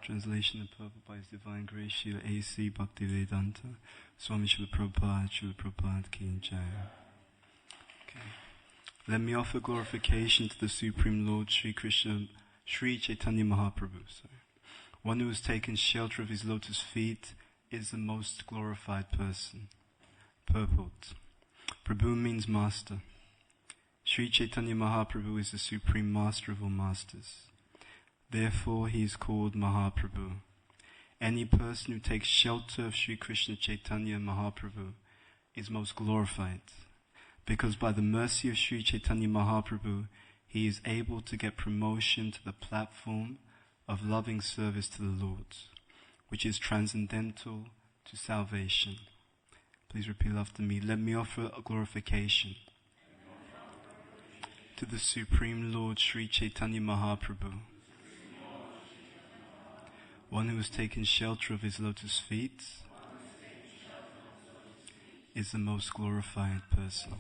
Translation and purport by His Divine Grace, Srila A.C. Bhaktivedanta, Swami Srila Prabhupada Ki Jai. Okay. Let me offer glorification to the Supreme Lord Sri Krishna, Sri Chaitanya Mahaprabhu. One who has taken shelter of His lotus feet is the most glorified person. Purport. Prabhu means master. Sri Chaitanya Mahaprabhu is the supreme master of all masters. Therefore, he is called Mahaprabhu. Any person who takes shelter of Sri Krishna Chaitanya Mahaprabhu is most glorified, because by the mercy of Sri Chaitanya Mahaprabhu, he is able to get promotion to the platform of loving service to the Lord, which is transcendental to salvation. Please repeat after me. Let me offer a glorification to the Supreme Lord Sri Chaitanya Mahaprabhu, one who has taken shelter of His lotus feet is the most glorified person.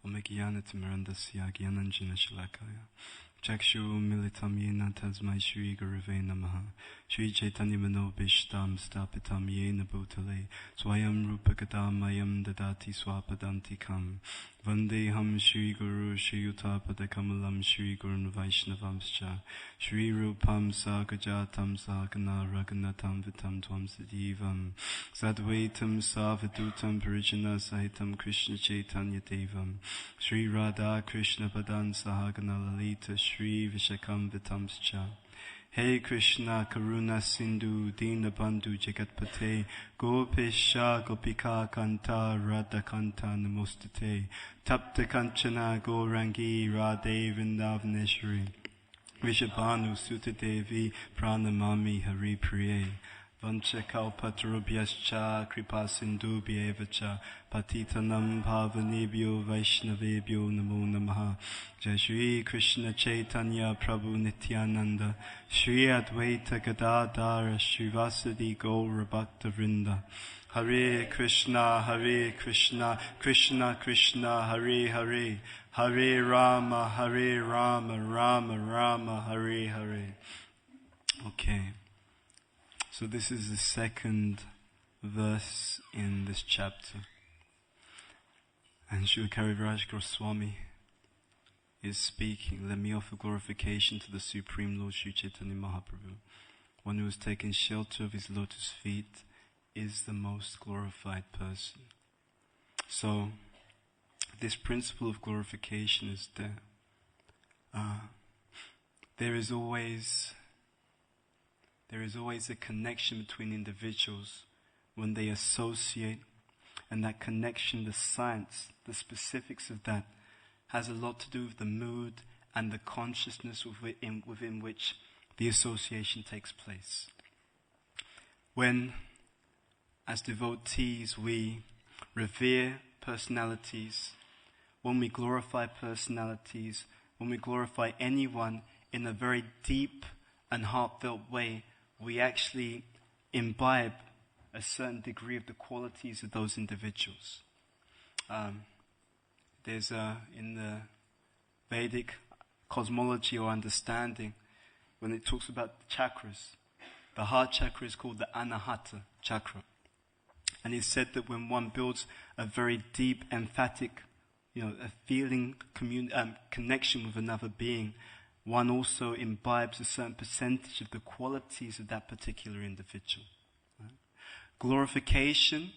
Om Jnana-timirandasya Jnananjana Shalakaya Chakshu Militam Yena Tasmai Shri Gurave Namaha Shri Chaitanya Manobishtam Stapitam Yena Bhutale Swayam Rupagadam Mayam Dadati Swapadantikam Vandeham Shri Guru Shri Utapada Kamalam Shri Gurun Vaishnavamscha Shri Rupam Sagajatam Sagana Raghunatam Vitam Tvam Sadivam Sadvaitam Savadutam Parijana Sahitam Krishna Chaitanya Devam Shri Radha Krishna Padan Sahagana Lalita Shri Vishakam Vitamscha Hey Krishna Karuna Sindhu Dina Bandhu Jagatpate Gopisha Gopika Kanta Radha Kanta Namostate Tapta Kanchana Gaurangi Radhe Vrindavaneshwari Rishabhanu Sutadevi Pranamami Hari Priye Vanchakalpatarubhyascha Kripa Sindhubhyevacha Patitanam Pavanebhyo Vaishnavebhyo Namo Namaha Jai Shri Krishna Chaitanya Prabhu Nityananda Shri Advaita Gadadhara Srivasadi Gaura Bhakta Vrinda Hare Krishna, Krishna Krishna, Hare Hare, Hare Rama, Rama Rama, Hare Hare. Okay. So this is the second verse in this chapter. And Srila Karivaraj Goswami is speaking, let me offer glorification to the Supreme Lord Sri Chaitanya Mahaprabhu. One who has taken shelter of His lotus feet is the most glorified person. So, this principle of glorification is there. There is always a connection between individuals when they associate, and that connection, the science, the specifics of that, has a lot to do with the mood and the consciousness within which the association takes place. When, as devotees, we revere personalities, when we glorify personalities, when we glorify anyone in a very deep and heartfelt way, we actually imbibe a certain degree of the qualities of those individuals. There's in the Vedic cosmology or understanding, when it talks about the chakras, the heart chakra is called the Anahata chakra. And it's said that when one builds a very deep, emphatic, a feeling connection with another being, one also imbibes a certain percentage of the qualities of that particular individual. Right? Glorification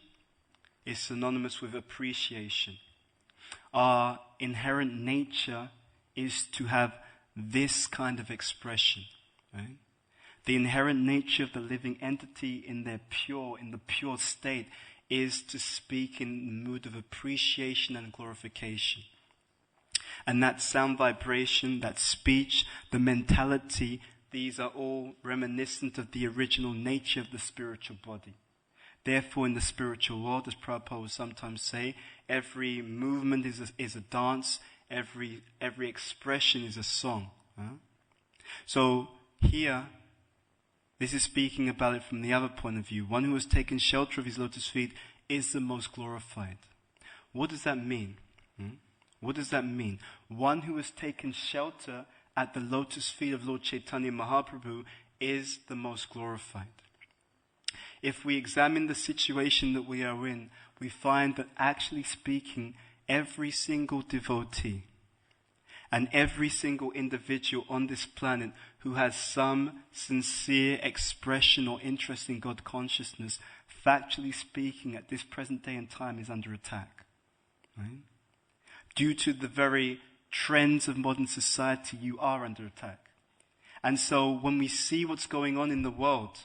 is synonymous with appreciation. Our inherent nature is to have this kind of expression. Right? The inherent nature of the living entity in the pure state is to speak in the mood of appreciation and glorification. And that sound vibration, that speech, the mentality, these are all reminiscent of the original nature of the spiritual body. Therefore, in the spiritual world, as Prabhupada would sometimes say, every movement is a dance, every expression is a song. Huh? So here, this is speaking about it from the other point of view. One who has taken shelter of His lotus feet is the most glorified. What does that mean? What does that mean? One who has taken shelter at the lotus feet of Lord Chaitanya Mahaprabhu is the most glorified. If we examine the situation that we are in, we find that actually speaking, every single devotee and every single individual on this planet who has some sincere expression or interest in God consciousness, factually speaking, at this present day and time is under attack. Right? Due to the very trends of modern society, you are under attack. And so when we see what's going on in the world,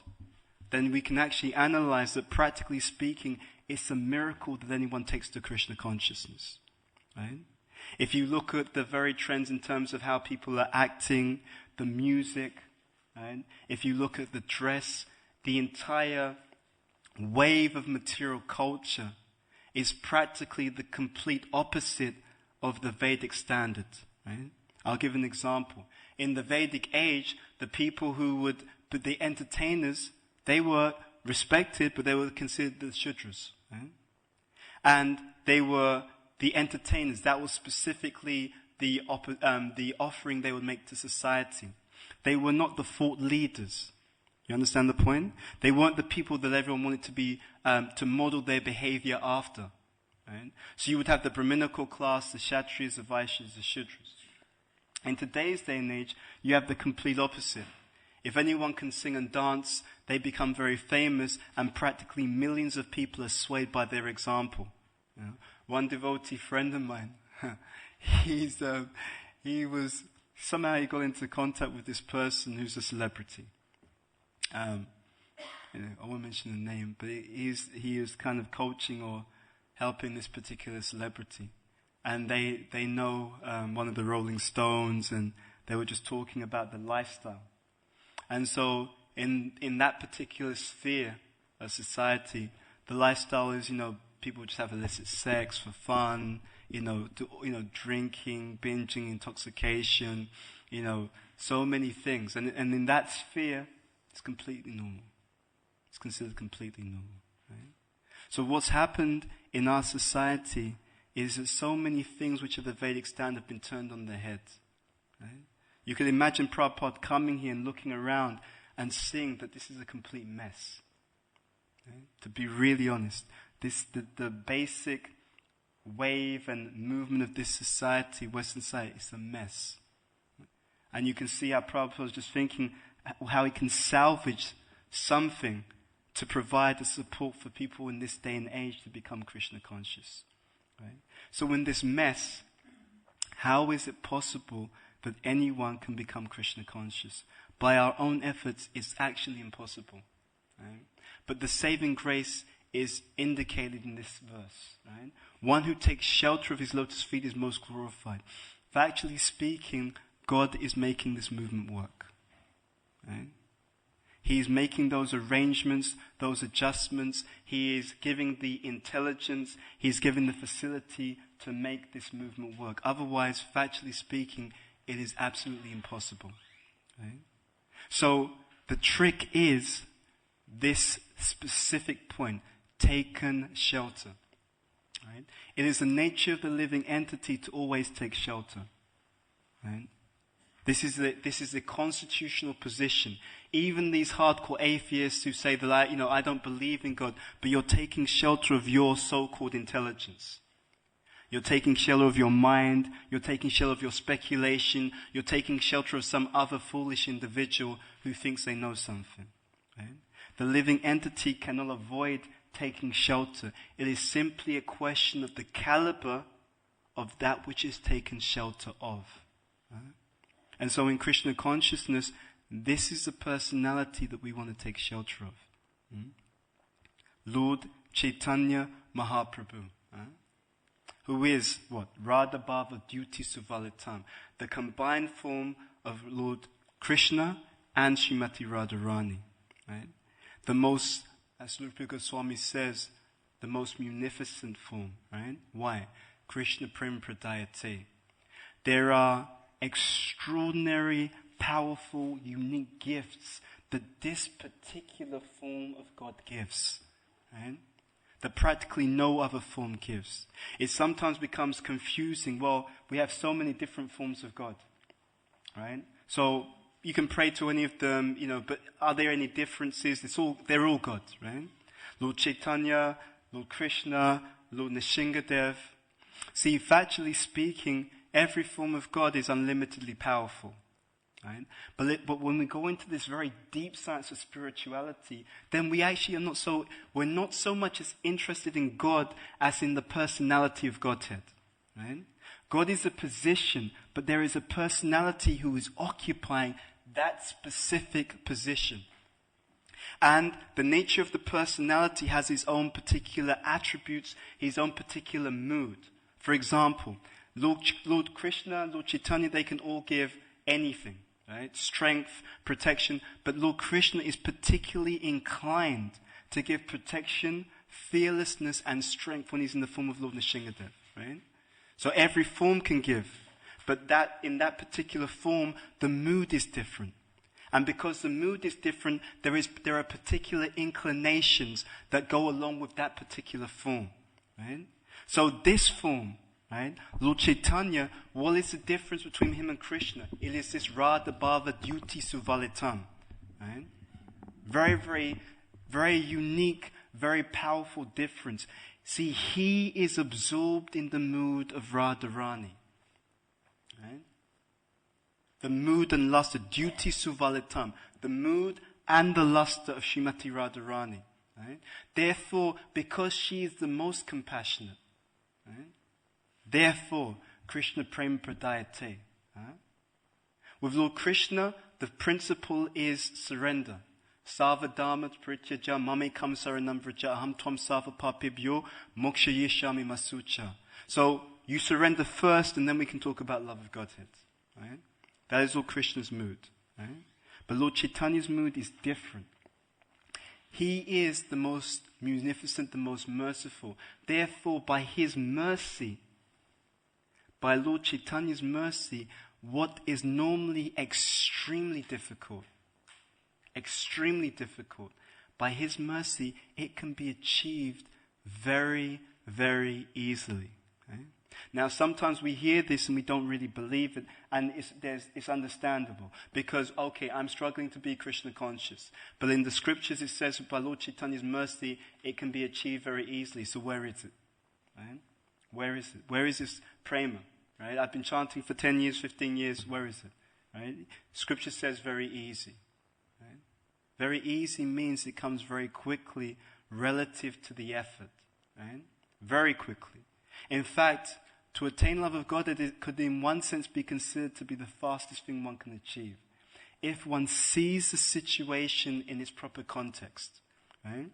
then we can actually analyze that, practically speaking, it's a miracle that anyone takes to Krishna consciousness. Right? If you look at the very trends in terms of how people are acting, the music, right? If you look at the dress, the entire wave of material culture is practically the complete opposite of the Vedic standard. Right? I'll give an example. In the Vedic age, the people but the entertainers, they were respected, but they were considered the Shudras. Right? And they were the entertainers. That was specifically the offering they would make to society. They were not the thought leaders. You understand the point? They weren't the people that everyone wanted to be, to model their behavior after. Right? So you would have the Brahminical class, the Kshatriyas, the Vaishyas, the Shudras. In today's day and age, you have the complete opposite. If anyone can sing and dance, they become very famous, and practically millions of people are swayed by their example. You know? One devotee friend of mine, somehow he got into contact with this person who's a celebrity. I won't mention the name, but he is kind of coaching or helping this particular celebrity. And they know one of the Rolling Stones, and they were just talking about the lifestyle. And so in that particular sphere of society, the lifestyle is, people just have illicit sex for fun, drinking, binging, intoxication, so many things. And in that sphere, it's completely normal. It's considered completely normal. Right? So what's happened in our society is that so many things which are the Vedic standard have been turned on their heads. Right? You can imagine Prabhupada coming here and looking around and seeing that this is a complete mess. Right? To be really honest, the basic wave and movement of this society, Western society, is a mess. And you can see how Prabhupada was just thinking how he can salvage something to provide the support for people in this day and age to become Krishna conscious. Right? So in this mess, how is it possible that anyone can become Krishna conscious? By our own efforts, it's actually impossible. Right? But the saving grace is indicated in this verse. Right? One who takes shelter of his lotus feet is most glorified. Factually speaking, God is making this movement work. Right? He is making those arrangements, those adjustments. He is giving the intelligence. He is giving the facility to make this movement work. Otherwise, factually speaking, it is absolutely impossible. Right? So the trick is this specific point, taken shelter. Right? It is the nature of the living entity to always take shelter. Right? This is the constitutional position. Even these hardcore atheists who say that I don't believe in God, but you're taking shelter of your so-called intelligence. You're taking shelter of your mind. You're taking shelter of your speculation. You're taking shelter of some other foolish individual who thinks they know something. Right? The living entity cannot avoid taking shelter. It is simply a question of the caliber of that which is taken shelter of. Right? And so in Krishna consciousness, this is the personality that we want to take shelter of. Lord Chaitanya Mahaprabhu. Who is what? Radha Bhava Duty Suvalitam. The combined form of Lord Krishna and Srimati Radharani. Right? The most, as Rupa Goswami says, the most munificent form. Right? Why? Krishna Prem Pradayate. There are extraordinary, powerful, unique gifts that this particular form of God gives. Right? That practically no other form gives. It sometimes becomes confusing. Well, we have so many different forms of God. right? So you can pray to any of them, but are there any differences? They're all God, right? Lord Chaitanya, Lord Krishna, Lord Nishingadev. See, factually speaking, every form of God is unlimitedly powerful, right? But when we go into this very deep science of spirituality, then we're not so much as interested in God as in the personality of Godhead, right? God is a position, but there is a personality who is occupying that specific position. And the nature of the personality has his own particular attributes, his own particular mood. For example, Lord Krishna, Lord Chaitanya, they can all give anything, right? Strength, protection. But Lord Krishna is particularly inclined to give protection, fearlessness, and strength when he's in the form of Lord Nishingadev, right? So every form can give, but in that particular form, the mood is different. And because the mood is different, there are particular inclinations that go along with that particular form, right? So this form, right, Lord Chaitanya, what is the difference between him and Krishna? It is this Radha Bhava Duty Suvalitam, right? Very, very, very unique, very powerful difference. See, he is absorbed in the mood of Radharani. Right? The mood and luster, duty suvalitam, the mood and the luster of Srimati Radharani. Right? Therefore, because she is the most compassionate, right? Therefore, Krishna Prem Pradayate. Right? With Lord Krishna, the principle is surrender. Sarvadharmat prityaja mamekam saranam vraja aham tvam sarva papibhyo moksha yeshami masucha. So you surrender first, and then we can talk about love of Godhead. Right? That is Lord Krishna's mood. Right? But Lord Chaitanya's mood is different. He is the most munificent, the most merciful. Therefore, by his mercy, by Lord Chaitanya's mercy, what is normally extremely difficult, by his mercy, it can be achieved very, very easily. Right? Now, sometimes we hear this and we don't really believe it, and it's understandable. Because, okay, I'm struggling to be Krishna conscious. But in the scriptures it says, by Lord Chaitanya's mercy, it can be achieved very easily. So where is it? Right? Where is it? Where is this prema? Right? I've been chanting for 10 years, 15 years. Where is it? Right? Scripture says very easy. Right? Very easy means it comes very quickly relative to the effort. Right? Very quickly. In fact, to attain love of God, it could in one sense be considered to be the fastest thing one can achieve, if one sees the situation in its proper context. Right?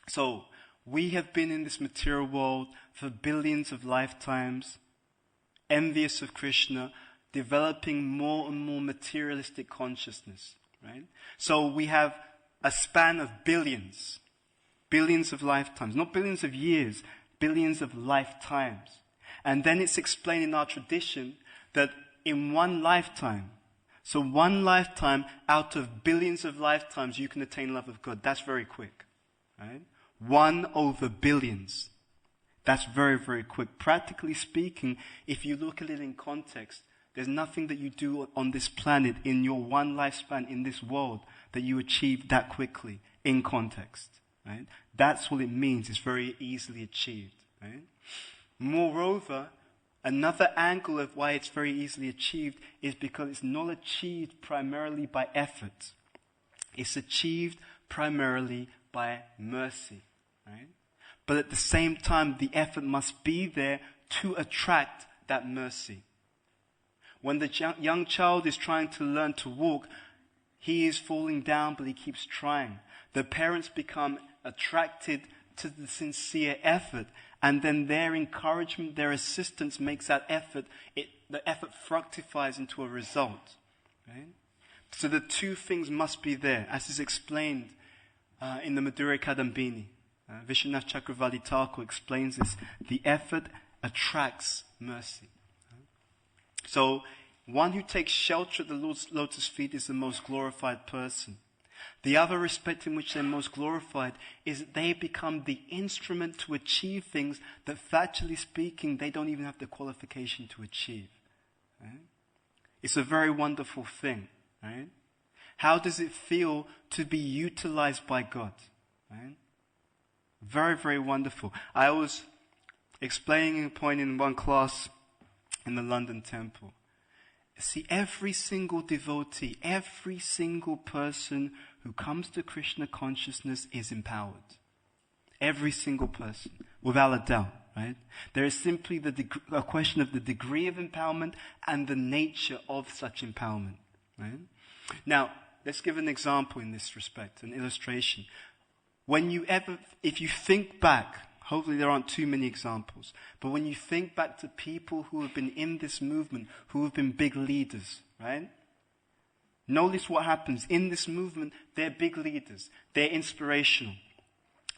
So, we have been in this material world for billions of lifetimes, envious of Krishna, developing more and more materialistic consciousness. Right? So we have a span of billions of lifetimes, not billions of years, billions of lifetimes. And then it's explained in our tradition that in one lifetime, so one lifetime out of billions of lifetimes, you can attain love of God. That's very quick. Right? 1/billions. That's very, very quick. Practically speaking, if you look at it in context, there's nothing that you do on this planet in your one lifespan in this world that you achieve that quickly in context. Right? That's what it means. It's very easily achieved. Right? Moreover, another angle of why it's very easily achieved is because it's not achieved primarily by effort. It's achieved primarily by mercy. Right? But at the same time, the effort must be there to attract that mercy. When the young child is trying to learn to walk, he is falling down, but he keeps trying. The parents become attracted to the sincere effort, and then their encouragement, their assistance makes that effort, the effort fructifies into a result. Right? So the two things must be there, as is explained in the Madhurya Kadambini. Vishwanath Chakravarti Thakur explains this. The effort attracts mercy. So, one who takes shelter at the Lord's lotus feet is the most glorified person. The other respect in which they're most glorified is that they become the instrument to achieve things that, factually speaking, they don't even have the qualification to achieve. Right? It's a very wonderful thing, right? How does it feel to be utilized by God, right? Very, very wonderful. I was explaining a point in one class in the London Temple. See, every single devotee, every single person who comes to Krishna consciousness is empowered. Every single person, without a doubt, right? There is simply a question of the degree of empowerment and the nature of such empowerment, right? Now, let's give an example in this respect, an illustration. If you think back, hopefully there aren't too many examples, but when you think back to people who have been in this movement, who have been big leaders, right? Notice what happens. In this movement, they're big leaders. They're inspirational.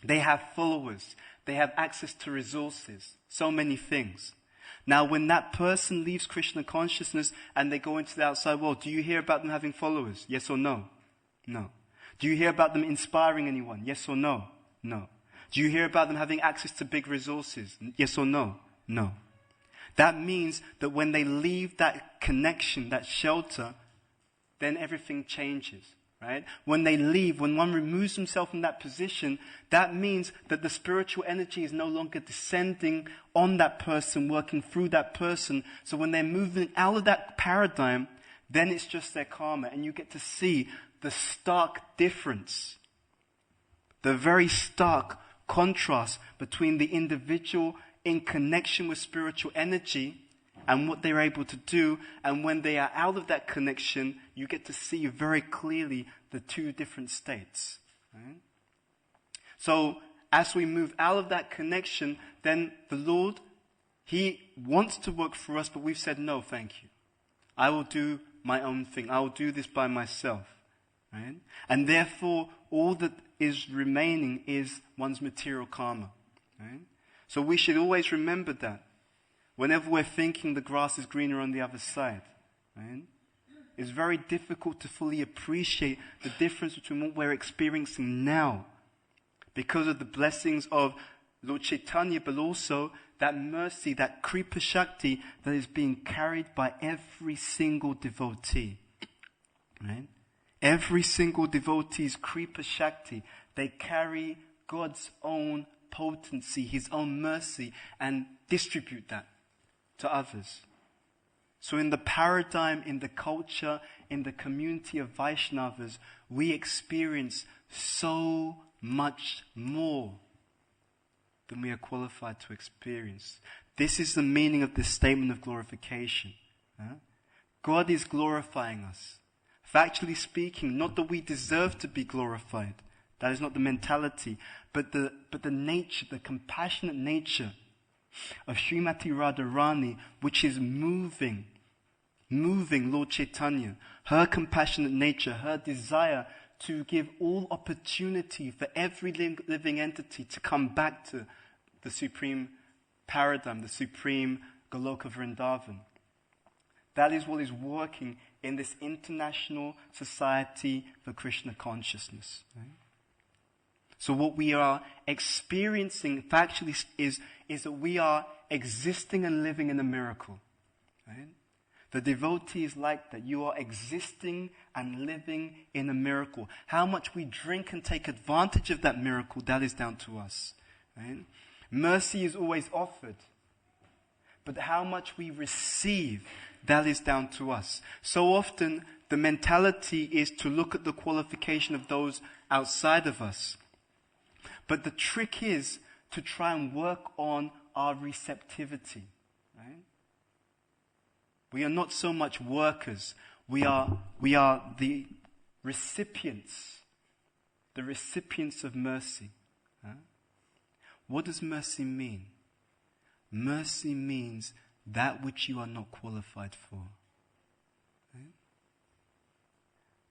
They have followers. They have access to resources. So many things. Now, when that person leaves Krishna consciousness and they go into the outside world, do you hear about them having followers? Yes or no? No. Do you hear about them inspiring anyone? Yes or no? No. Do you hear about them having access to big resources? Yes or no? No. That means that when they leave that connection, that shelter, then everything changes, right? When they leave, when one removes himself from that position, that means that the spiritual energy is no longer descending on that person, working through that person. So when they're moving out of that paradigm, then it's just their karma, and you get to see the stark difference, the very stark contrast between the individual in connection with spiritual energy and what they're able to do, and when they are out of that connection, you get to see very clearly the two different states. Right? So as we move out of that connection, then the Lord, He wants to work for us, but we've said, no, thank you. I will do my own thing. I will do this by myself. Right? And therefore, all that is remaining is one's material karma. Right? So we should always remember that. Whenever we're thinking the grass is greener on the other side, right? It's very difficult to fully appreciate the difference between what we're experiencing now because of the blessings of Lord Chaitanya, but also that mercy, that Kripa Shakti that is being carried by every single devotee. Right? Every single devotee's Kripa Shakti, they carry God's own potency, His own mercy, and distribute that to others. So in the paradigm, in the culture, in the community of Vaishnavas, we experience so much more than we are qualified to experience. This is the meaning of this statement of glorification. God is glorifying us. Factually speaking, not that we deserve to be glorified. That is not the mentality. But the nature, the compassionate nature of Srimati Radharani, which is moving Lord Chaitanya. Her compassionate nature, her desire to give all opportunity for every living entity to come back to the supreme paradigm, the supreme Goloka Vrindavan. That is what is working in this international society for Krishna consciousness. Right? So what we are experiencing factually is that we are existing and living in a miracle. Right? The devotee is like that. You are existing and living in a miracle. How much we drink and take advantage of that miracle, that is down to us. Right? Mercy is always offered. But how much we receive, that is down to us. So often, the mentality is to look at the qualification of those outside of us. But the trick is to try and work on our receptivity. Right? We are not so much workers. We are the recipients of mercy. What does mercy mean? Mercy means that which you are not qualified for. Right?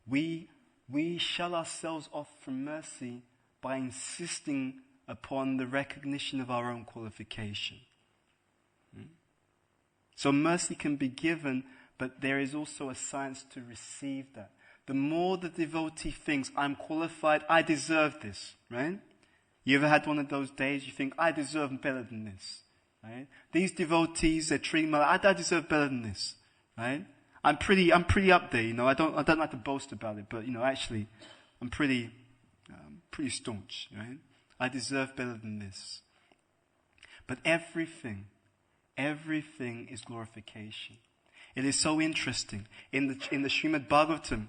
We shut ourselves off from mercy by insisting upon the recognition of our own qualification. So mercy can be given, but there is also a science to receive that. The more the devotee thinks, I'm qualified, I deserve this, right? You ever had one of those days you think, I deserve better than this, right? These devotees, they're treating me like, I deserve better than this, right? I'm pretty up there, I don't like to boast about it, but, actually, I'm pretty staunch, right? I deserve better than this. But everything is glorification. It is so interesting. In the Srimad Bhagavatam,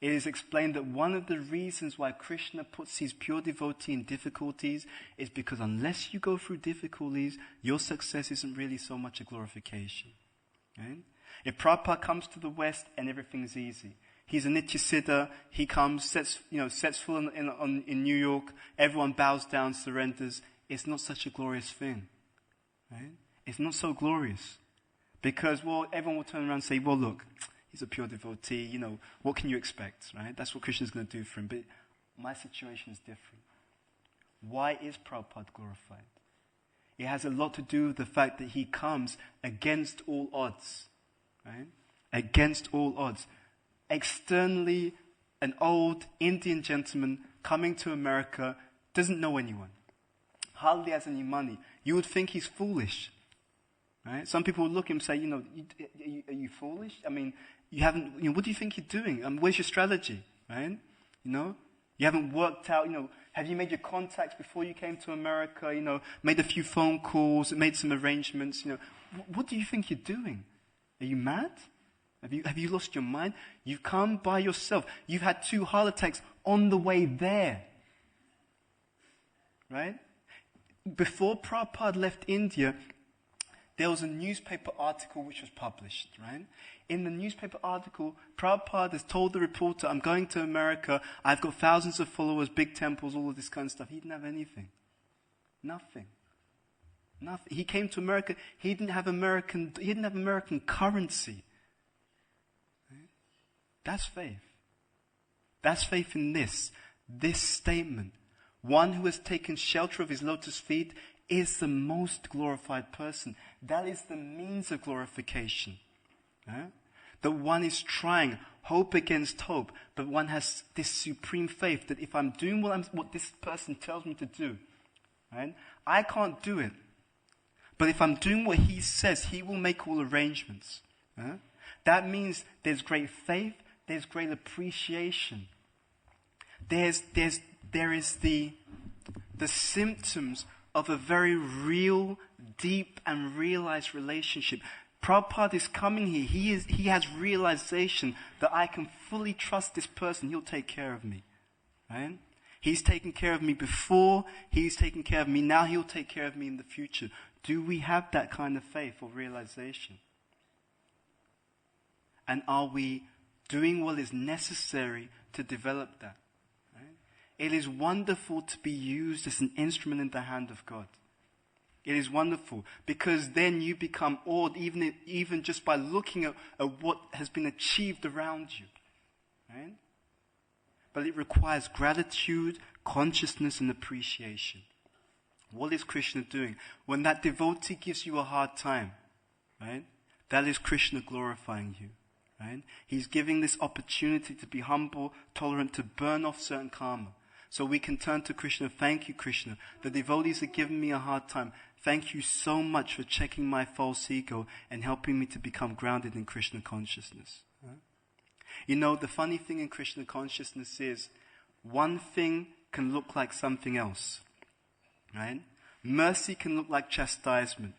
it is explained that one of the reasons why Krishna puts his pure devotee in difficulties is because unless you go through difficulties, your success isn't really so much a glorification. Right? If Prabhupada comes to the West and everything's easy, he's a Nitya Siddha, he comes, sets foot in New York, everyone bows down, surrenders, it's not such a glorious thing. Right? It's not so glorious. Because, everyone will turn around and say, look, he's a pure devotee, what can you expect, right? That's what Krishna's going to do for him. But my situation is different. Why is Prabhupada glorified? It has a lot to do with the fact that he comes against all odds, right? Against all odds. Externally, an old Indian gentleman coming to America doesn't know anyone. Hardly has any money. You would think he's foolish. Right? Some people would look at him and say, are you foolish? I mean, you haven't, what do you think you're doing? Where's your strategy? Right? You haven't worked out, have you made your contacts before you came to America? Made a few phone calls, made some arrangements, what do you think you're doing? Are you mad? Have you lost your mind? You've come by yourself. You've had 2 heart attacks on the way there. Right? Before Prabhupada left India, there was a newspaper article which was published, right? In the newspaper article, Prabhupada has told the reporter, I'm going to America, I've got thousands of followers, big temples, all of this kind of stuff. He didn't have anything. Nothing. He came to America, he didn't have American currency. Right? That's faith. That's faith in this statement. One who has taken shelter of his lotus feet is the most glorified person. That is the means of glorification. That one is trying, hope against hope, but one has this supreme faith that if I'm doing what this person tells me to do, right, I can't do it. But if I'm doing what he says, he will make all arrangements. That means there's great faith, there's great appreciation. There is the symptoms of a very real, deep and realized relationship. Prabhupada is coming here. He has realization that I can fully trust this person. He'll take care of me. Right? He's taken care of me before. He's taken care of me now. He'll take care of me in the future. Do we have that kind of faith or realization? And are we doing what is necessary to develop that? It is wonderful to be used as an instrument in the hand of God. It is wonderful because then you become awed even just by looking at what has been achieved around you. Right? But it requires gratitude, consciousness, and appreciation. What is Krishna doing? When that devotee gives you a hard time, right? That is Krishna glorifying you. Right? He's giving this opportunity to be humble, tolerant, to burn off certain karma. So we can turn to Krishna. Thank you, Krishna. The devotees are giving me a hard time. Thank you so much for checking my false ego and helping me to become grounded in Krishna consciousness. The funny thing in Krishna consciousness is one thing can look like something else. Right? Mercy can look like chastisement.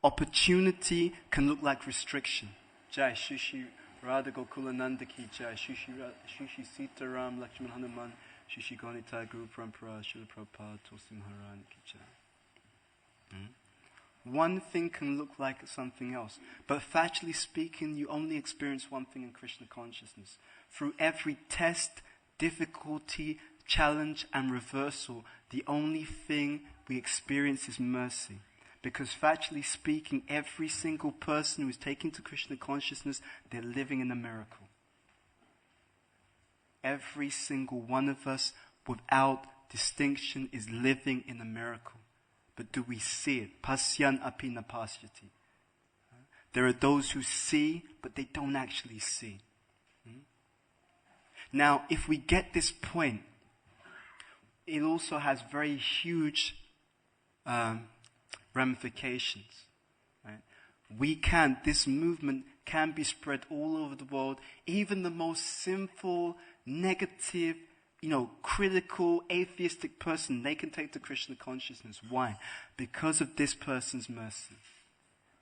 Opportunity can look like restriction. Jai Shishi Radha Gokulananda ki Jai Shishi Sita Ram Lakshman Hanuman Shishi Gaunita Guru Parampara Srila Prabhupada Tulsi Maharani ki Jai. One thing can look like something else. But factually speaking, you only experience one thing in Krishna consciousness. Through every test, difficulty, challenge, and reversal, the only thing we experience is mercy. Because factually speaking, every single person who is taken to Krishna consciousness, they're living in a miracle. Every single one of us, without distinction, is living in a miracle. But do we see it? Pasyan api na pasyati. There are those who see, but they don't actually see. Now, if we get this point, it also has very huge ramifications. Right? This movement can be spread all over the world. Even the most sinful, negative, critical, atheistic person, they can take to Krishna consciousness. Why? Because of this person's mercy.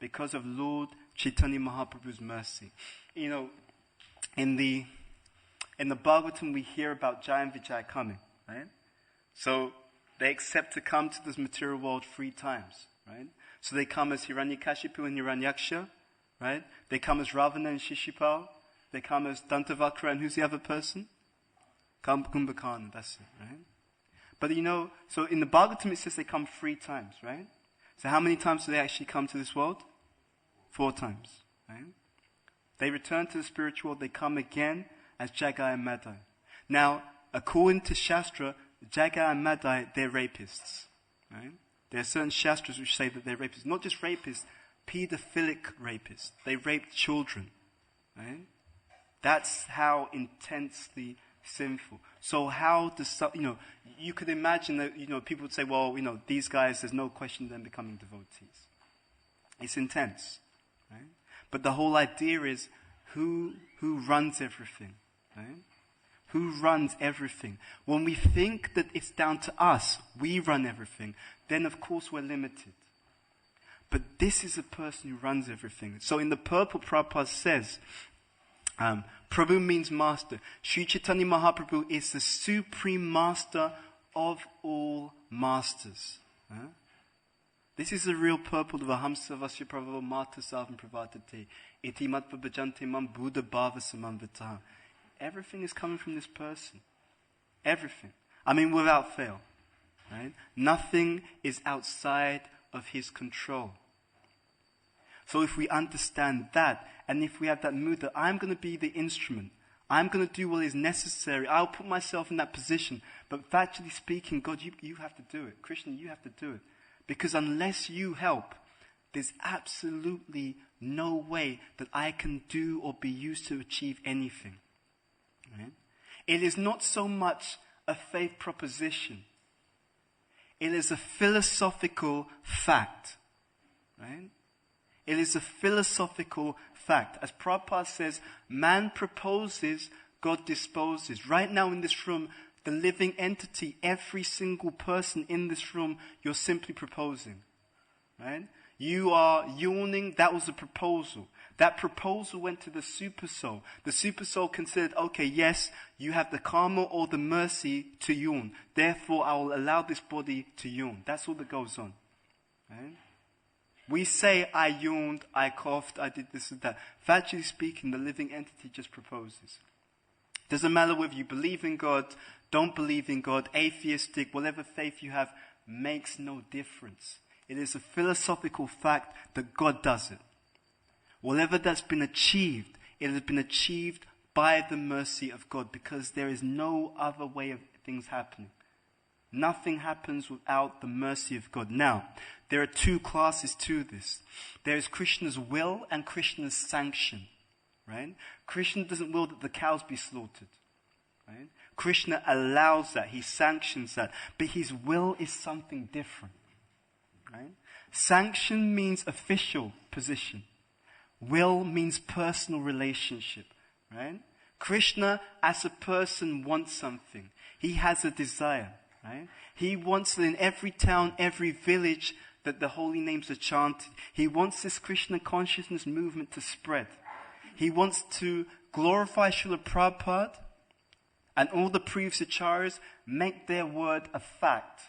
Because of Lord Chaitanya Mahaprabhu's mercy. In the Bhagavatam we hear about Jai and Vijay coming, right? So they accept to come to this material world 3 times, right? So they come as Hiranyakashipu and Hiranyaksha, right? They come as Ravana and Shishupal. They come as Dantavakra, and who's the other person? Kumbhakarna, that's it, right? But so in the Bhagavatam it says they come 3 times, right? So how many times do they actually come to this world? 4 times, right? They return to the spiritual world, they come again as Jagai and Madai. Now, according to Shastra, Jagai and Madai, they're rapists, right? There are certain Shastras which say that they're rapists. Not just rapists, pedophilic rapists. They raped children, right? That's how intensely sinful. So how does, you could imagine that, people would say, well, these guys, there's no question them becoming devotees. It's intense, right? But the whole idea is who runs everything, right? Who runs everything? When we think that it's down to us, we run everything, then of course we're limited. But this is a person who runs everything. So in the purple, Prabhupada says, Prabhu means master. Sri Chaitanya Mahaprabhu is the supreme master of all masters. This is the real purport of Ahamsa Vasya Prabhu Mata Savam Pravatate Iti Matva Bhajante Mam Bhutabhavana Samamvitaha. Everything is coming from this person. Everything. Without fail. Right? Nothing is outside of his control. So if we understand that, and if we have that mood that I'm going to be the instrument, I'm going to do what is necessary, I'll put myself in that position, but factually speaking, God, you have to do it. Krishna, you have to do it. Because unless you help, there's absolutely no way that I can do or be used to achieve anything. Right? It is not so much a faith proposition. It is a philosophical fact. Right? It is a philosophical fact. As Prabhupada says, man proposes, God disposes. Right now in this room, the living entity, every single person in this room, you're simply proposing. Right? You are yawning, that was a proposal. That proposal went to the super soul. The super soul considered, okay, yes, you have the karma or the mercy to yawn. Therefore, I will allow this body to yawn. That's all that goes on. Right? We say, I yawned, I coughed, I did this and that. Factually speaking, the living entity just proposes. Doesn't matter whether you believe in God, don't believe in God, atheistic, whatever faith you have, makes no difference. It is a philosophical fact that God does it. Whatever that's been achieved, it has been achieved by the mercy of God, because there is no other way of things happening. Nothing happens without the mercy of God. Now, there are 2 classes to this. There is Krishna's will and Krishna's sanction. Right? Krishna doesn't will that the cows be slaughtered. Right? Krishna allows that. He sanctions that. But his will is something different. Right? Sanction means official position. Will means personal relationship. Right? Krishna, as a person, wants something. He has a desire. Right? He wants that in every town, every village, that the holy names are chanted. He wants this Krishna consciousness movement to spread. He wants to glorify Srila Prabhupada and all the previous acharyas, make their word a fact.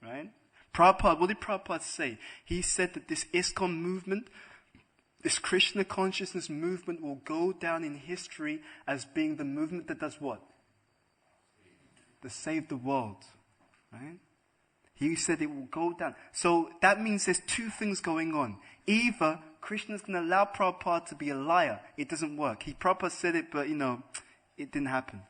Right? Prabhupada, what did Prabhupada say? He said that this ISKCON movement, this Krishna consciousness movement, will go down in history as being the movement that does what? To save the world. Right? He said it will go down. So that means there's 2 things going on. Either Krishna's going to allow Prabhupada to be a liar. It doesn't work. Prabhupada said it, but it didn't happen.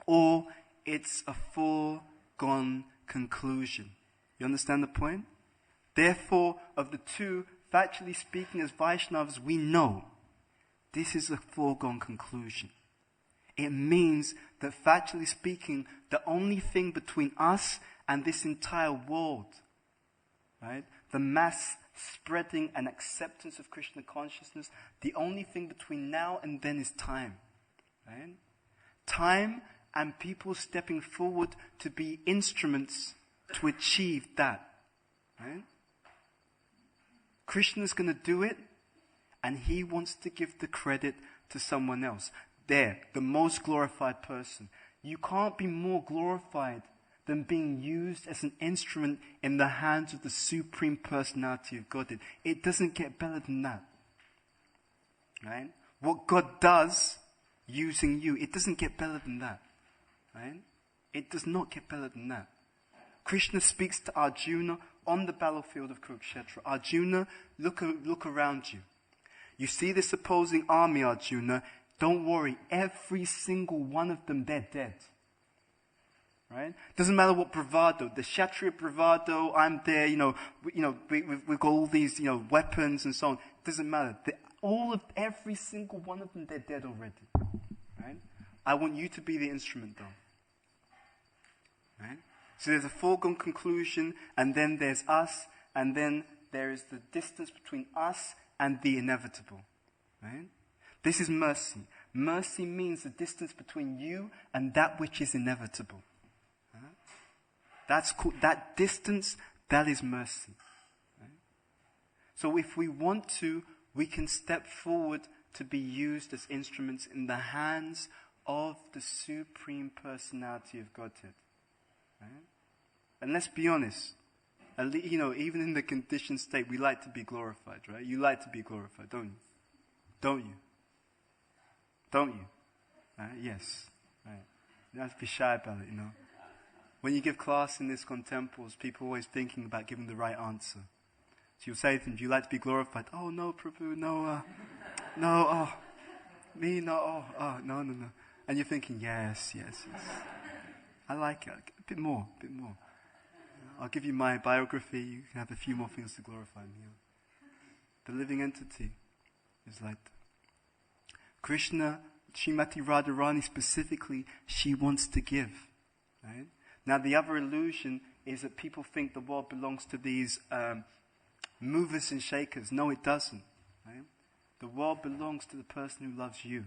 Or it's a foregone conclusion. You understand the point? Therefore, of the 2, factually speaking, as Vaishnavas, we know this is a foregone conclusion. It means that factually speaking, the only thing between us and this entire world, right, the mass spreading an acceptance of Krishna consciousness, the only thing between now and then is time. Right? Time and people stepping forward to be instruments to achieve that. Right? Krishna's going to do it, and he wants to give the credit to someone else. There, the most glorified person. You can't be more glorified than being used as an instrument in the hands of the Supreme Personality of Godhead. It doesn't get better than that. Right? What God does using you, it doesn't get better than that. Right? It does not get better than that. Krishna speaks to Arjuna on the battlefield of Kurukshetra. Arjuna, look around you. You see this opposing army, Arjuna. Don't worry, every single one of them, they're dead. Right? Doesn't matter what bravado, the Kshatriya bravado, I'm there, we've got all these, weapons and so on. Doesn't matter. Every single one of them, they're dead already. Right? I want you to be the instrument though. Right? So there's a foregone conclusion, and then there's us, and then there is the distance between us and the inevitable. Right? This is mercy. Mercy means the distance between you and that which is inevitable. Right? That's called, that distance, that is mercy. Right? So if we want to, we can step forward to be used as instruments in the hands of the Supreme Personality of Godhead. Right? And let's be honest, even in the conditioned state, we like to be glorified, right? You like to be glorified, don't you? Don't you? Don't you? Right? Yes. Right. You don't have to be shy about it, When you give class in this temples, people are always thinking about giving the right answer. So you'll say to them, do you like to be glorified? Oh, no, Prabhu, no, me, no, no. And you're thinking, yes. I like it. A bit more. I'll give you my biography. You can have a few more things to glorify me. The living entity is like that. Krishna, Srimati Radharani specifically, she wants to give. Right? Now the other illusion is that people think the world belongs to these movers and shakers. No, it doesn't. Right? The world belongs to the person who loves you.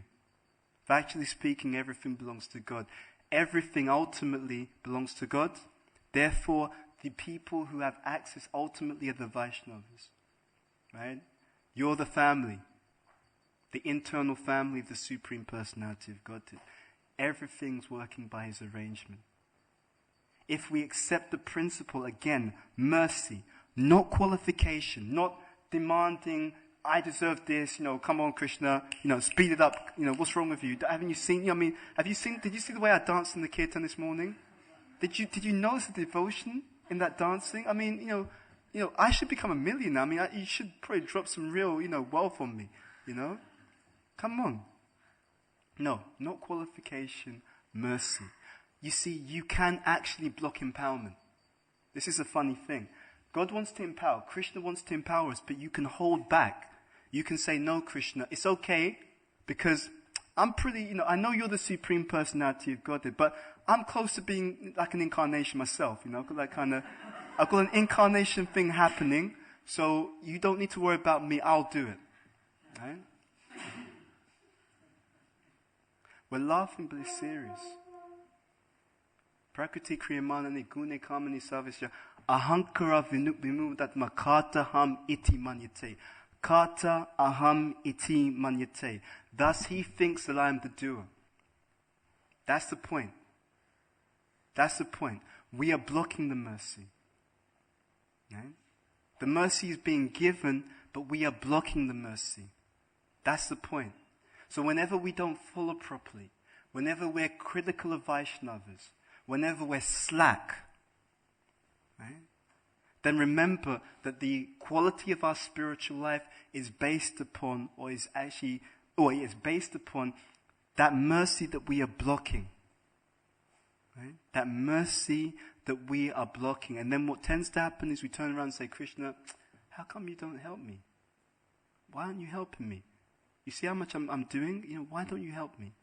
Factually speaking, everything belongs to God. Everything ultimately belongs to God. Therefore, the people who have access ultimately are the Vaishnavas. Right? You're the family. The internal family of the Supreme Personality of Godhead. Everything's working by his arrangement. If we accept the principle, again, mercy, not qualification, not demanding, I deserve this, come on Krishna, speed it up, what's wrong with you? Haven't you seen, did you see the way I danced in the kirtan this morning? Did you notice the devotion in that dancing? I should become a millionaire. You should probably drop some real, wealth on me, Come on. No, not qualification, mercy. You see, you can actually block empowerment. This is a funny thing. God wants to empower. Krishna wants to empower us, but you can hold back. You can say, no, Krishna, it's okay, because I'm pretty, I know you're the Supreme Personality of Godhead, but I'm close to being like an incarnation myself, I've got an incarnation thing happening, so you don't need to worry about me, I'll do it. Right? We're laughing, but it's serious. Prakriti kriyamanani gune kamani savisya ahankara vimudatma kata ham iti manyate. Kata aham iti manyate. Thus he thinks that I am the doer. That's the point. That's the point. We are blocking the mercy. Right? The mercy is being given, but we are blocking the mercy. That's the point. So whenever we don't follow properly, whenever we're critical of Vaishnavas, whenever we're slack, right, then remember that the quality of our spiritual life is based upon, or is based upon that mercy that we are blocking. Right? That mercy that we are blocking. And then what tends to happen is we turn around and say, Krishna, how come you don't help me? Why aren't you helping me? You see how much I'm doing? Why don't you help me?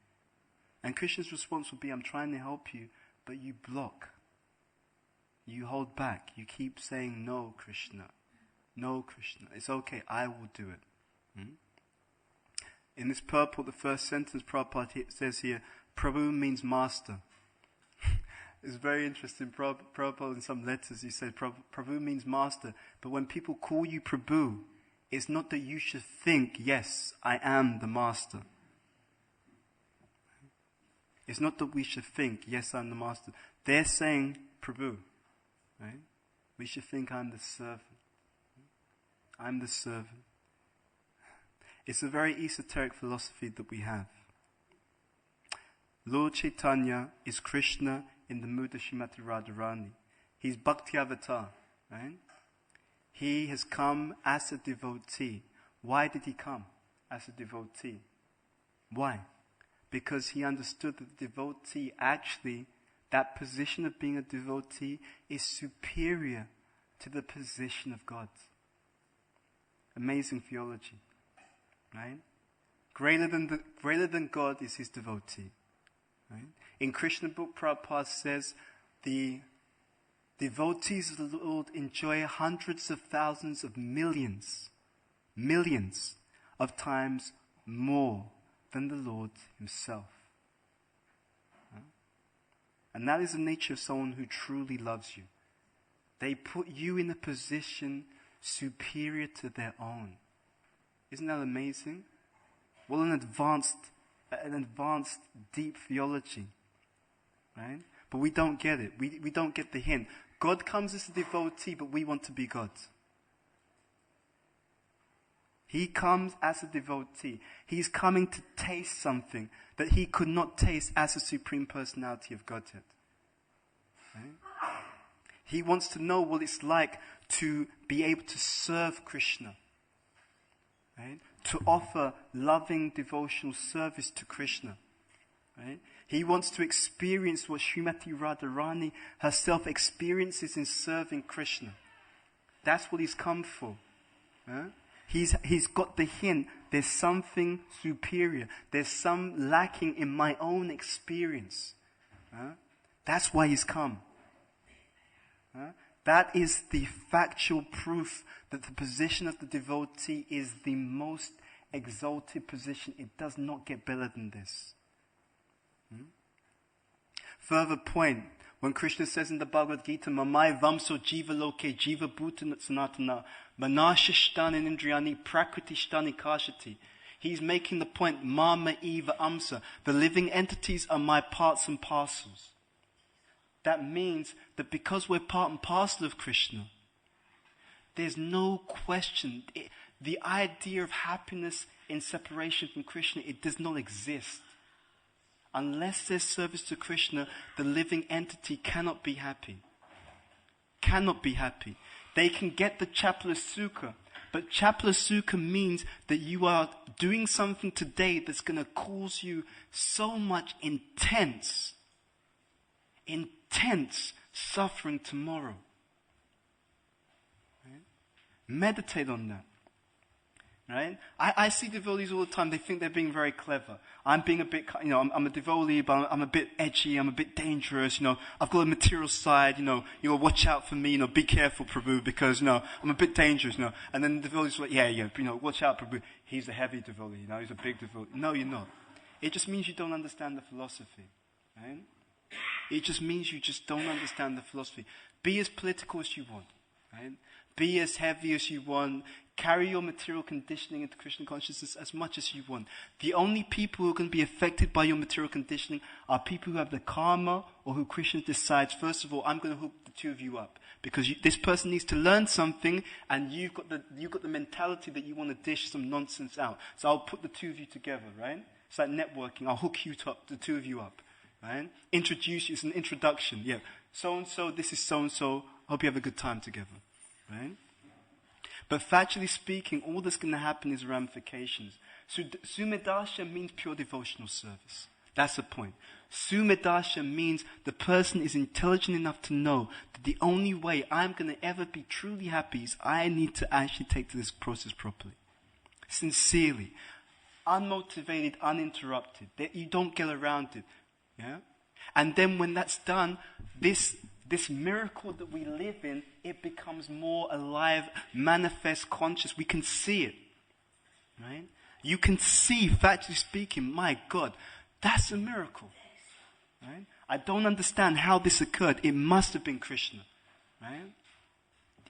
And Krishna's response would be, I'm trying to help you, but you block. You hold back. You keep saying, no, Krishna. No, Krishna, it's okay, I will do it. In this purport, the first sentence Prabhupada says here, Prabhu means master. It's very interesting. Prabhupada in some letters, he said, Prabhu means master. But when people call you Prabhu, it's not that you should think, yes, I am the master. It's not that we should think, yes, I'm the master. They're saying Prabhu. Right? We should think I'm the servant. I'm the servant. It's a very esoteric philosophy that we have. Lord Chaitanya is Krishna in the mood of Srimati Radharani. He's Bhakti Avatar, right? He has come as a devotee. Why did he come as a devotee? Why? Because he understood that the devotee actually, that position of being a devotee is superior to the position of God. Amazing theology, right? Greater than God is his devotee. Right? In Krishna book, Prabhupada says the devotees of the Lord enjoy hundreds of thousands of millions of times more than the Lord himself. Right? And that is the nature of someone who truly loves you. They put you in a position superior to their own. Isn't that amazing? What an advanced deep theology, right? But we don't get it. We don't get the hint. God comes as a devotee, but we want to be God. He comes as a devotee. He's coming to taste something that he could not taste as a supreme personality of Godhead. Right? He wants to know what it's like to be able to serve Krishna. Right? To offer loving devotional service to Krishna. Right? He wants to experience what Srimati Radharani herself experiences in serving Krishna. That's what he's come for. He's got the hint. There's something superior. There's some lacking in my own experience. That's why he's come. That is the factual proof that the position of the devotee is the most exalted position. It does not get better than this. Further point, when Krishna says in the Bhagavad Gita, Mamai vamso jiva loke jiva bhutana sanatana manashishtani indriyani prakritishtani kashati. He's making the point, mama eva amsa. The living entities are my parts and parcels. That means that because we're part and parcel of Krishna, there's no question. The idea of happiness in separation from Krishna, it does not exist. Unless there's service to Krishna, the living entity cannot be happy. Cannot be happy. They can get the chapala sukha, but chapala sukha means that you are doing something today that's going to cause you so much intense suffering tomorrow. Right? Meditate on that. Right? I see devotees all the time. They think they're being very clever. I'm being a bit, I'm a devotee, but I'm a bit edgy. I'm a bit dangerous. I've got a material side. Watch out for me. Be careful, Prabhu, because I'm a bit dangerous. And then the devotees are like, yeah, watch out, Prabhu. He's a heavy devotee. He's a big devotee. No, you're not. It just means you don't understand the philosophy. Right? It just means you just don't understand the philosophy. Be as political as you want. Right? Be as heavy as you want. Carry your material conditioning into Krishna consciousness as much as you want. The only people who are going to be affected by your material conditioning are people who have the karma or who Krishna decides, first of all, I'm going to hook the two of you up. Because this person needs to learn something and you've got the mentality that you want to dish some nonsense out. So I'll put the two of you together, right? It's like networking. I'll hook you up, the two of you up. Right? Introduce you. It's an introduction. Yeah. So-and-so, this is so-and-so. Hope you have a good time together. Right? But factually speaking, all that's going to happen is ramifications. So Sumedasha means pure devotional service. That's the point. Sumedasha means the person is intelligent enough to know that the only way I'm going to ever be truly happy is I need to actually take to this process properly. Sincerely. Unmotivated, uninterrupted. That you don't get around it. Yeah? And then when that's done, this this miracle that we live in, it becomes more alive, manifest, conscious. We can see it, right? You can see, factually speaking, my God, that's a miracle, right? I don't understand how this occurred. It must have been Krishna, right?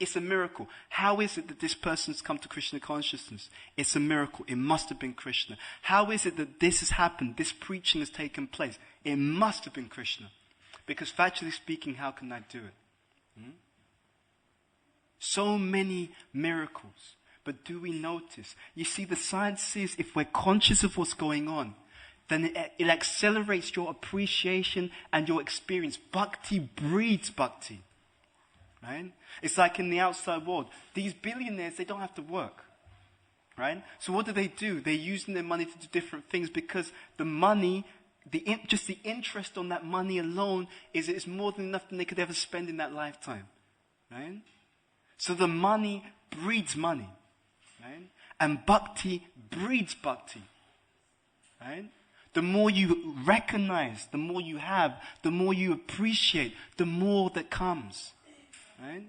It's a miracle. How is it that this person's come to Krishna consciousness? It's a miracle. It must have been Krishna. How is it that this has happened? This preaching has taken place. It must have been Krishna. Because factually speaking, how can I do it? So many miracles. But do we notice? You see, the science says if we're conscious of what's going on, then it accelerates your appreciation and your experience. Bhakti breeds bhakti. Right? It's like in the outside world. These billionaires, they don't have to work. Right? So what do? They're using their money to do different things because the money, just the interest on that money alone is more than enough than they could ever spend in that lifetime. Right? So the money breeds money. Right? And bhakti breeds bhakti. Right? The more you recognize, the more you have, the more you appreciate, the more that comes. Right?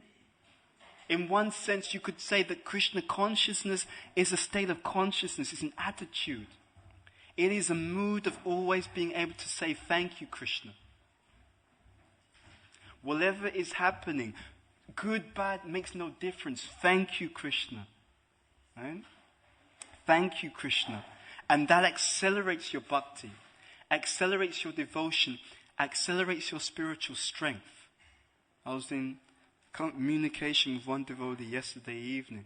In one sense, you could say that Krishna consciousness is a state of consciousness, it's an attitude. It is a mood of always being able to say, thank you, Krishna. Whatever is happening, good, bad, makes no difference. Thank you, Krishna. Right? Thank you, Krishna. And that accelerates your bhakti, accelerates your devotion, accelerates your spiritual strength. I was in communication with one devotee yesterday evening.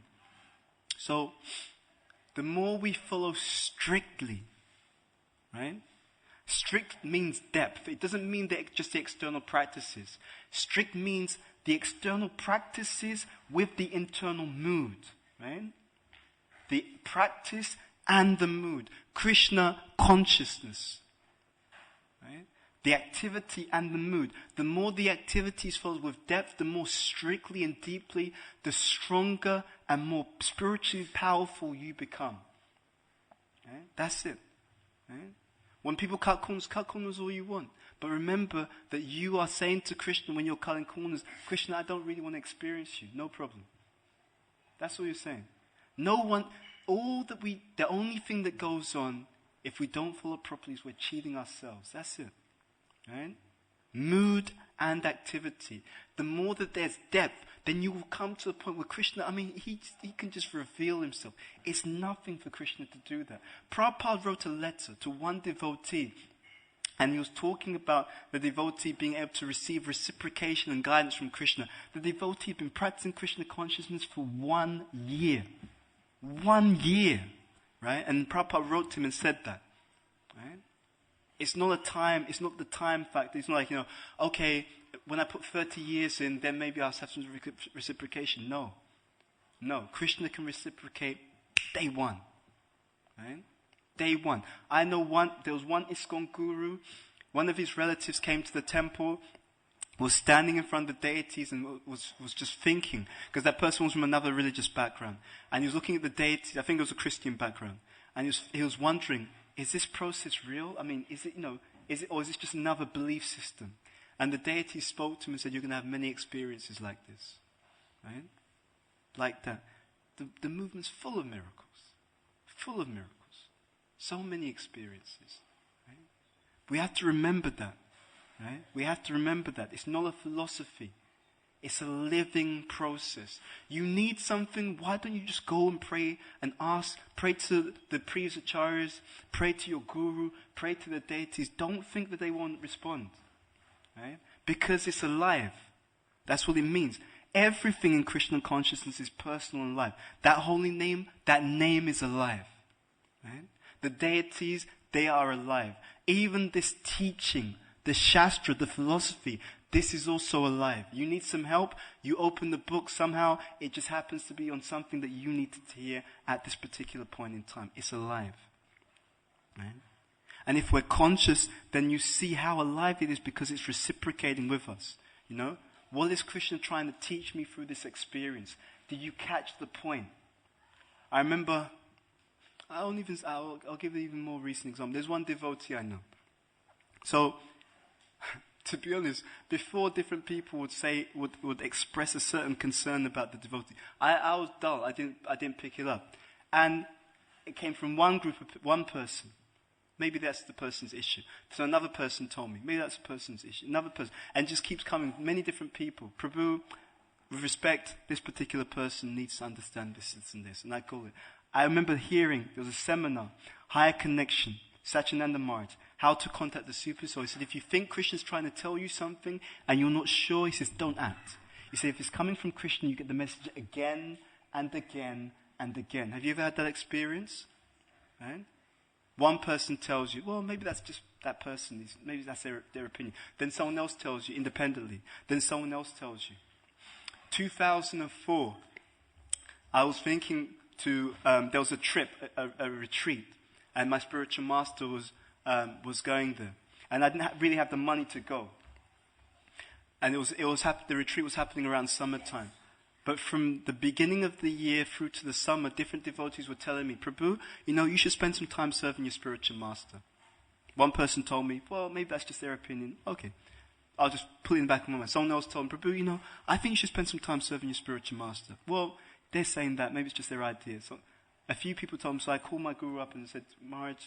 So, the more we follow strictly, right? Strict means depth. It doesn't mean that just the external practices. Strict means the external practices with the internal mood, right? The practice and the mood. Krishna consciousness, right? The activity and the mood. The more the activity is followed with depth, the more strictly and deeply, the stronger and more spiritually powerful you become. Right? That's it. Right? When people cut corners all you want. But remember that you are saying to Krishna when you're cutting corners, Krishna, I don't really want to experience you. No problem. That's all you're saying. The only thing that goes on if we don't follow properly is we're cheating ourselves. That's it. Right? Mood and activity. The more that there's depth, then you will come to a point where Krishna, he can just reveal himself. It's nothing for Krishna to do that. Prabhupada wrote a letter to one devotee, and he was talking about the devotee being able to receive reciprocation and guidance from Krishna. The devotee had been practicing Krishna consciousness for 1 year. 1 year. Right? And Prabhupada wrote to him and said that. Right? It's not the time factor. It's not like, okay, when I put 30 years in, then maybe I'll have some reciprocation. No. Krishna can reciprocate day one. Right? Day one. I know there was one ISKCON guru, one of his relatives came to the temple, was standing in front of the deities and was just thinking, because that person was from another religious background. And he was looking at the deities, I think it was a Christian background. And he was wondering, is this process real? Is it, or is this just another belief system? And the deity spoke to him and said, you're going to have many experiences like this. Right? Like that. The movement's full of miracles. Full of miracles. So many experiences. Right? We have to remember that. Right? We have to remember that. It's not a philosophy. It's a living process. You need something, why don't you just go and pray and ask, pray to the previous acharyas, pray to your guru, pray to the deities. Don't think that they won't respond. Right? Because it's alive. That's what it means. Everything in Krishna consciousness is personal and alive. That holy name, that name is alive. Right? The deities, they are alive. Even this teaching, the Shastra, the philosophy, this is also alive. You need some help, you open the book, somehow it just happens to be on something that you needed to hear at this particular point in time. It's alive. Right? And if we're conscious, then you see how alive it is because it's reciprocating with us. What is Krishna trying to teach me through this experience? Did you catch the point? I remember, I'll give an even more recent example. There's one devotee I know. So, to be honest, before different people would express a certain concern about the devotee, I was dull. I didn't pick it up. And it came from one person. Maybe that's the person's issue. So another person told me, maybe that's the person's issue. Another person. And it just keeps coming, many different people. Prabhu, with respect, this particular person needs to understand this and this. And I call it. I remember hearing, there was a seminar, Higher Connection, Satyananda Maharaj, how to contact the super soul. He said, if you think Krishna's trying to tell you something and you're not sure, he says, don't act. He said, if it's coming from Krishna, you get the message again and again and again. Have you ever had that experience? Right? One person tells you, well, maybe that's just that person. Maybe that's their opinion. Then someone else tells you independently. Then someone else tells you. 2004, I was thinking there was a trip, a retreat, and my spiritual master was going there. And I didn't really have the money to go. And the retreat was happening around summertime. But from the beginning of the year through to the summer, different devotees were telling me, Prabhu, you should spend some time serving your spiritual master. One person told me, well, maybe that's just their opinion. Okay. I'll just put it in the back of my mind. Someone else told me, Prabhu, I think you should spend some time serving your spiritual master. Well, they're saying that. Maybe it's just their idea. So a few people told me, so I called my guru up and said, Maharaj,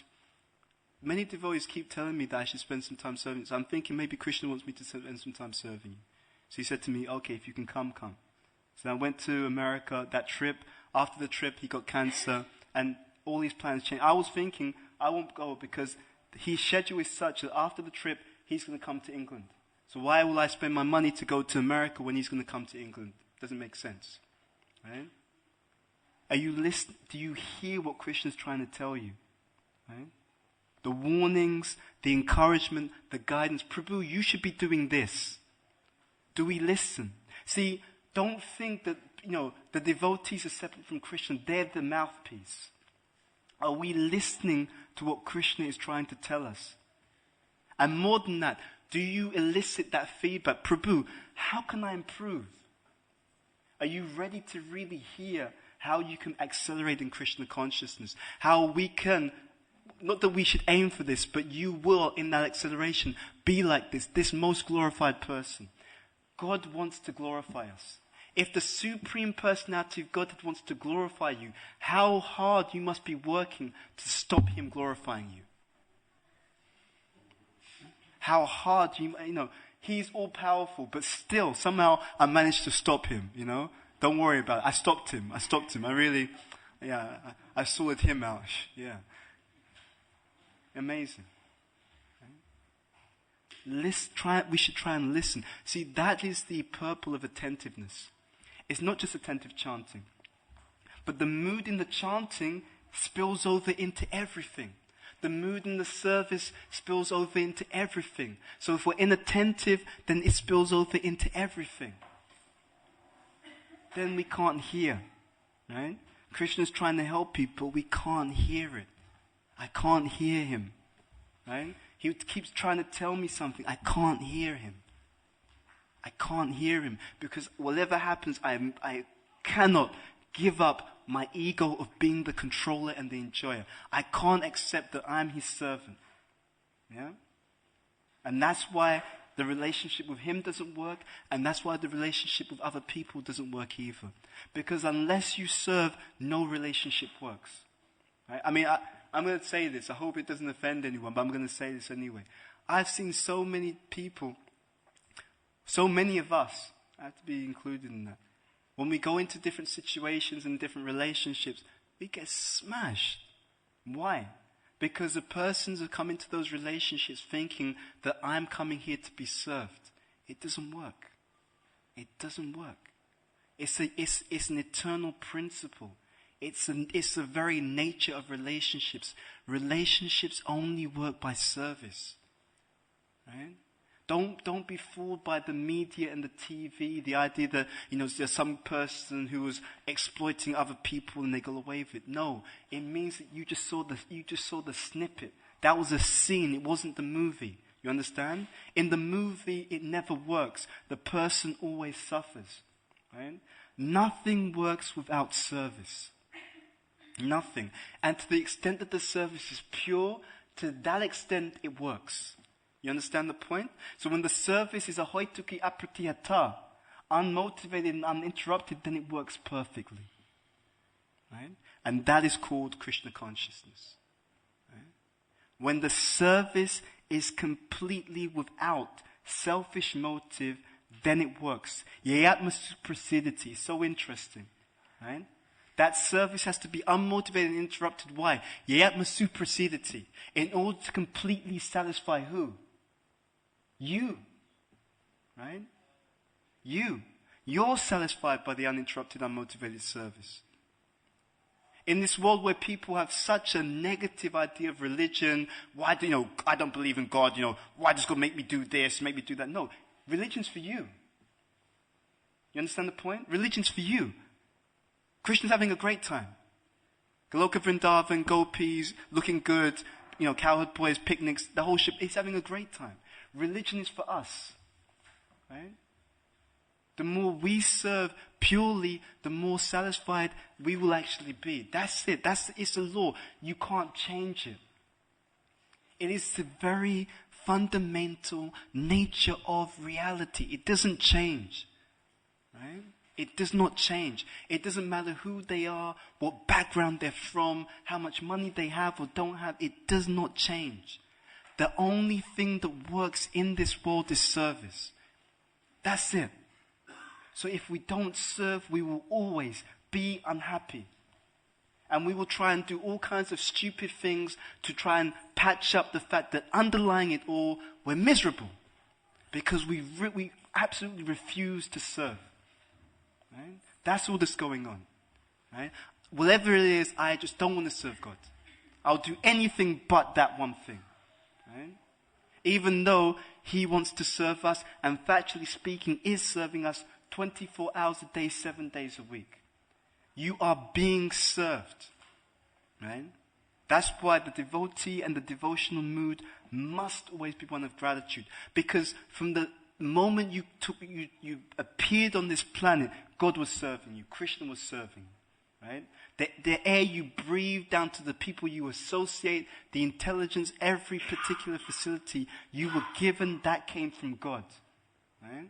many devotees keep telling me that I should spend some time serving. So I'm thinking maybe Krishna wants me to spend some time serving you. So he said to me, okay, if you can come. So I went to America, that trip. After the trip, he got cancer, and all these plans changed. I was thinking, I won't go because his schedule is such that after the trip, he's going to come to England. So why will I spend my money to go to America when he's going to come to England? Doesn't make sense. Right? Are you listening? Do you hear what Krishna's trying to tell you? Right? The warnings, the encouragement, the guidance. Prabhu, you should be doing this. Do we listen? See, don't think that, the devotees are separate from Krishna. They're the mouthpiece. Are we listening to what Krishna is trying to tell us? And more than that, do you elicit that feedback? Prabhu, how can I improve? Are you ready to really hear how you can accelerate in Krishna consciousness? How we can, not that we should aim for this, but you will, in that acceleration, be like this most glorified person. God wants to glorify us. If the Supreme Personality of Godhead wants to glorify you, how hard you must be working to stop Him glorifying you. How hard He's all powerful, but still, somehow I managed to stop Him, Don't worry about it. I stopped Him. I really, I sorted Him out. Yeah. Amazing. We should try and listen. See, that is the purple of attentiveness. It's not just attentive chanting. But the mood in the chanting spills over into everything. The mood in the service spills over into everything. So if we're inattentive, then it spills over into everything. Then we can't hear. Right? Krishna's trying to help people, we can't hear it. I can't hear Him. Right? He keeps trying to tell me something. I can't hear Him. I can't hear Him because whatever happens, I cannot give up my ego of being the controller and the enjoyer. I can't accept that I'm His servant. Yeah? And that's why the relationship with Him doesn't work, and that's why the relationship with other people doesn't work either. Because unless you serve, no relationship works. Right? I mean, I'm going to say this. I hope it doesn't offend anyone, but I'm going to say this anyway. I've seen so many people, so many of us, I have to be included in that. When we go into different situations and different relationships, we get smashed. Why? Because the persons who come into those relationships thinking that I'm coming here to be served. It doesn't work. It doesn't work. It's an eternal principle. It's the very nature of relationships. Relationships only work by service. Right? Don't be fooled by the media and the TV, the idea that, there's some person who was exploiting other people and they go away with it. No, it means that you just saw the snippet. That was a scene, it wasn't the movie. You understand? In the movie, it never works. The person always suffers. Right? Nothing works without service. Nothing. And to the extent that the service is pure, to that extent it works. You understand the point? So when the service is a hoituki apratiyata, unmotivated and uninterrupted, then it works perfectly. Right? And that is called Krishna consciousness. Right? When the service is completely without selfish motive, then it works. Yayatma suprasiditi, so interesting. Right? That service has to be unmotivated and interrupted. Why? Yayatma suprasiditi. In order to completely satisfy who? You. Right? You. You're satisfied by the uninterrupted, unmotivated service. In this world where people have such a negative idea of religion, why do I don't believe in God, why does God make me do this, make me do that? No, religion's for you. You understand the point? Religion's for you. Krishna's having a great time. Goloka Vrindavan, gopis, looking good, cowherd boys, picnics, the whole ship, he's having a great time. Religion is for us. Right? The more we serve purely, the more satisfied we will actually be. That's it. It's the law. You can't change it. It is the very fundamental nature of reality. It doesn't change. Right? It does not change. It doesn't matter who they are, what background they're from, how much money they have or don't have. It does not change. The only thing that works in this world is service. That's it. So if we don't serve, we will always be unhappy. And we will try and do all kinds of stupid things to try and patch up the fact that underlying it all, we're miserable. Because we absolutely refuse to serve. Right? That's all that's going on. Right? Whatever it is, I just don't want to serve God. I'll do anything but that one thing. Right? Even though He wants to serve us and factually speaking is serving us 24 hours a day, 7 days a week. You are being served. Right? That's why the devotee and the devotional mood must always be one of gratitude. Because from the moment you appeared on this planet, God was serving you. Krishna was serving you. Right? The air you breathe down to the people you associate, the intelligence, every particular facility you were given, that came from God. Right?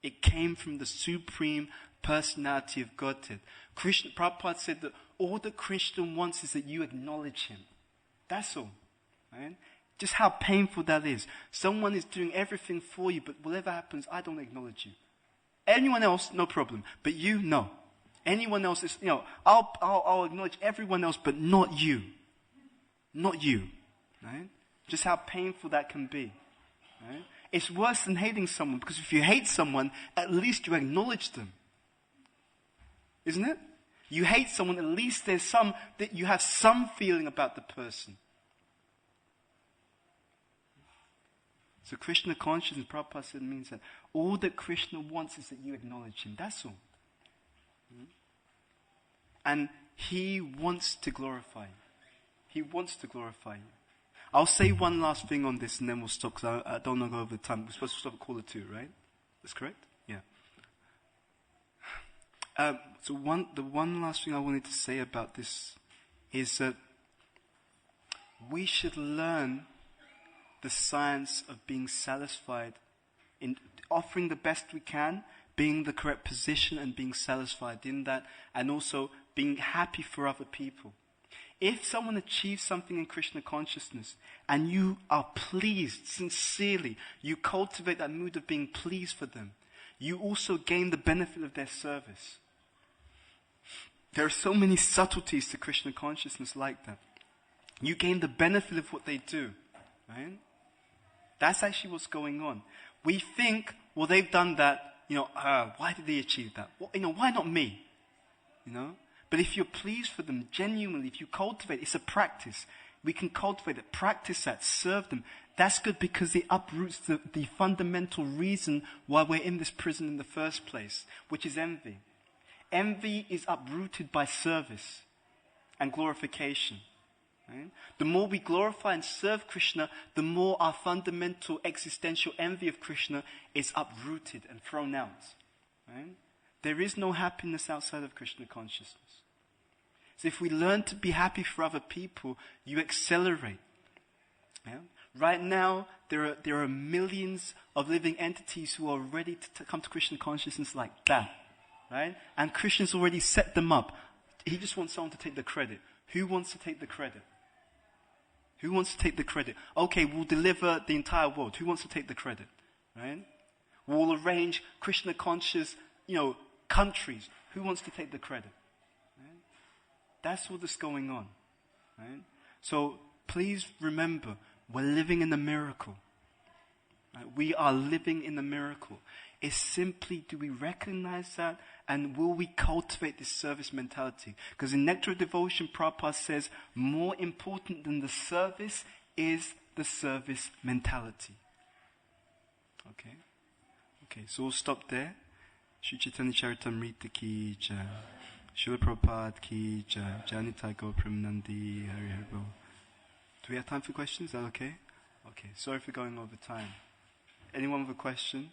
It came from the supreme personality of Godhead. Prabhupada said that all that Krishna wants is that you acknowledge Him. That's all. Right? Just how painful that is. Someone is doing everything for you, but whatever happens, I don't acknowledge you. Anyone else, no problem. But you, no. Anyone else is, I'll acknowledge everyone else, but not you. Not you. Right? Just how painful that can be. Right? It's worse than hating someone, because if you hate someone, at least you acknowledge them. Isn't it? You hate someone, at least that you have some feeling about the person. So Krishna consciousness, Prabhupada said, means that all that Krishna wants is that you acknowledge Him. That's all. And He wants to glorify you. He wants to glorify you. I'll say one last thing on this and then we'll stop, because I don't want to go over the time. We're supposed to stop at 1:45, right? That's correct? Yeah. So the one last thing I wanted to say about this is that we should learn the science of being satisfied in offering the best we can, being in the correct position and being satisfied in that, and also being happy for other people. If someone achieves something in Krishna consciousness and you are pleased, sincerely, you cultivate that mood of being pleased for them, you also gain the benefit of their service. There are so many subtleties to Krishna consciousness like that. You gain the benefit of what they do. Right? That's actually what's going on. We think, well, they've done that, why did they achieve that? Well, why not me? But if you're pleased for them genuinely, if you cultivate, it's a practice. We can cultivate it, practice that, serve them. That's good because it uproots the fundamental reason why we're in this prison in the first place, which is envy. Envy is uprooted by service and glorification. Right? The more we glorify and serve Krishna, the more our fundamental existential envy of Krishna is uprooted and thrown out. Right? There is no happiness outside of Krishna consciousness. So if we learn to be happy for other people, you accelerate. Yeah? Right now, there are millions of living entities who are ready to come to Krishna consciousness like that. Right? And Krishna's already set them up. He just wants someone to take the credit. Who wants to take the credit? Who wants to take the credit? Okay, we'll deliver the entire world. Who wants to take the credit? Right? We'll arrange Krishna conscious, countries. Who wants to take the credit? Right? That's what is going on. Right? So please remember, we're living in a miracle. Right? We are living in a miracle. It's simply, do we recognize that? And will we cultivate this service mentality? Because in Nectar of Devotion, Prabhupada says, more important than the service is the service mentality. Okay? Okay, so we'll stop there. Shri Chaitanya Charitamrita ki jai. Srila Prabhupada ki jai. Janitai Go Premanandi Hari Hari Bol. Do we have time for questions? Is that okay? Okay, sorry for going over time. Anyone with a question?